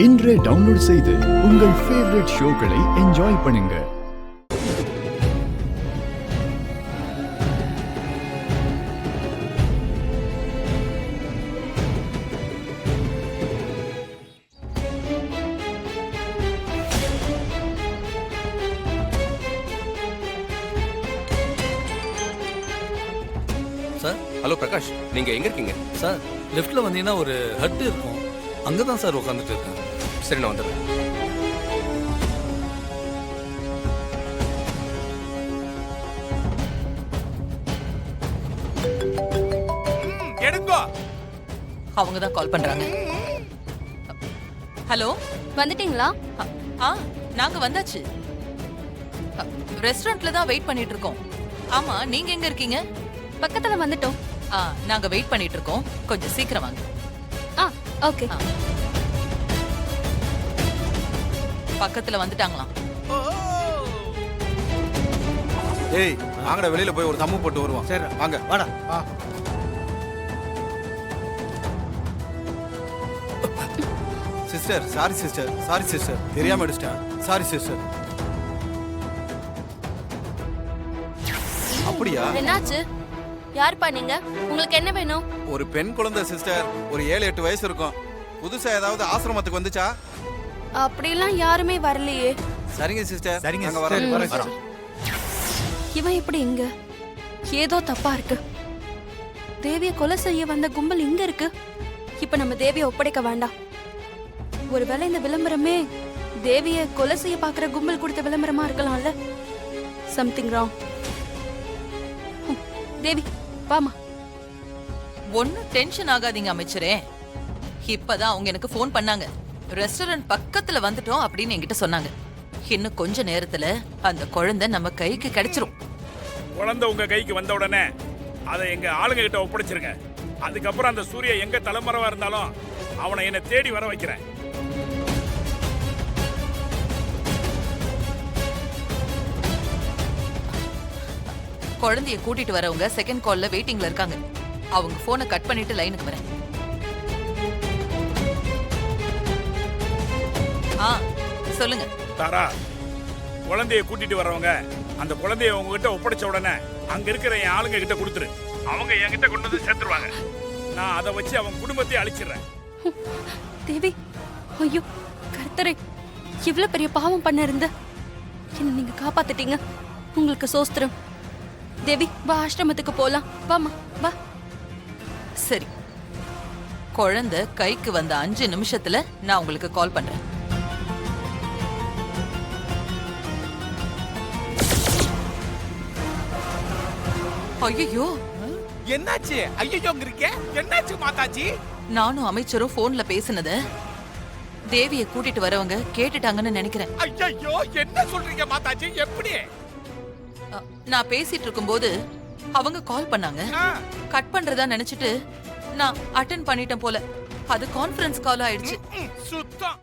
இன்றே டவுன்லோட் செய்து உங்கள் ஃபேவரட் ஷோக்களை என்ஜாய் பண்ணுங்க. சார், ஹலோ பிரகாஷ், நீங்க எங்க இருக்கீங்க? சார் லெஃப்ட்ல வந்தீங்கன்னா ஒரு ஹட் இருக்கும், அங்கே தான் சார் உட்காந்துட்டு இருக்கேன். சரி, நான் வந்துடுறேன். எடுங்கோ. அவங்க தான் கால் பண்றாங்க. ஹலோ, வந்துட்டீங்களா? நாங்க வந்தாச்சு. ரெஸ்டாரண்ட்ல தான் வெயிட் பண்ணிட்டு இருக்கோம். ஆமா, நீங்க எங்க இருக்கீங்க? பக்கத்துல வந்துட்டோம். நாங்க வெயிட் பண்ணிட்டு இருக்கோம், கொஞ்சம் சீக்கிரம் வாங்க. ஓகே. பக்கத்துல வந்துட்டாங்களாம். ஏய், வாங்கடா, வெளியில போய் ஒரு தம்மு போட்டு வருவோம். சரி, வாங்க. வாடா. Sister, sorry sister, sorry sister, தெரியாம அடிச்சிட்டேன். Sorry sister. அப்படியா? என்னாச்சு? யார் பண்ணீங்க? உங்களுக்கு என்ன வேணும்? ஒரு பெண் குழந்தை சிஸ்டர், ஒரு 7-8 வயசு இருக்கும். புதுசா ஏதாவது ஆசிரமத்துக்கு வந்துச்சா? அப்படிலாம் யாருமே வரலையே. சரிங்க சிஸ்டர், சரிங்க, நாங்க வரோம். இவன் எப்படி இங்க? ஏதோ தப்பா இருக்கு. தேவிய கொலை செய்ய வந்த கும்பல் இங்க இருக்கு. இப்ப நம்ம தேவிய ஒப்படைக்க வேண்டாம். ஒருவேளை இந்த விளம்பரமே தேவிய கொலை செய்ய பாக்குற கும்பல் கொடுத்த விளம்பரமா இருக்கலாம்ல. Something wrong. தேவி, வாமா. ஒன்னும் டென்ஷன் ஆகாதீங்க அமைச்சரே. இப்பதான் அவங்க எனக்கு ஃபோன் பண்ணாங்க. ரெஸ்டாரண்ட் பக்கத்துல வந்துட்டோம் அப்படின்னு என்கிட்ட சொன்னாங்க. இன்னும் கொஞ்ச நேரத்துல அந்த குழந்தை நம்ம கைக்கு கிடைச்சிரும். குழந்தை உங்க கைக்கு வந்த உடனே அதை எங்க ஆளுங்க கிட்ட ஒப்படைச்சிருங்க. அதுக்கப்புறம் அந்த சூர்யா எங்க தலைமறைவா இருந்தாலும் அவனை என்ன தேடி வர வைக்கிறேன். குழந்தைய கூட்டிட்டு வரவங்க செகண்ட் கால்ல வெயிட்டிங்ல இருக்காங்க. அவங்க போனை கட் பண்ணிட்டு லைனுக்கு வரேன். சொல்லுங்க. தாரா, குழந்தைய கூட்டிட்டு வரவங்க அந்த குழந்தைய உங்ககிட்ட ஒப்படைச்ச உடனே அங்க இருக்கிற என் ஆளுங்க கிட்ட கொடுத்துரு. அவங்க என்கிட்ட கொண்டு வந்து சேர்த்துருவாங்க. நான் அதை வச்சு அவங்க குடும்பத்தை அழிச்சிடுறேன். தேவி, ஐயோ கர்த்தரே, இவ்வளவு பெரிய பாவம் பண்ண இருந்த என்ன நீங்க காப்பாத்திட்டீங்க. உங்களுக்கு சோஸ்திரம். தேவி, வா, ஆசிரமத்துக்கு போலாம். வாமா, வா. சரி, குழந்தை கைக்கு வந்த 5 நிமிஷத்துல நான் உங்களுக்கு கால் பண்றேன். ஐயோ, என்னாச்சு? ஐயோங்க இருக்கே, என்னாச்சு மாதாஜி? நானும் அமைச்சரும் போன்ல பேசினத தேவியை கூட்டிட்டு வரவங்க கேட்டுட்டாங்கன்னு நினைக்கிறேன். ஐயோ, என்ன சொல்றீங்க மாதாஜி? எப்படி? நான் பேசிட்டு இருக்கும்போது அவங்க கால் பண்ணாங்க. கட் பண்றதா நினைச்சிட்டு நான் அட்டெண்ட் பண்ணிட்டேன் போல. அது கான்ஃபரன்ஸ் கால் ஆயிடுச்சு. சுத்தம்.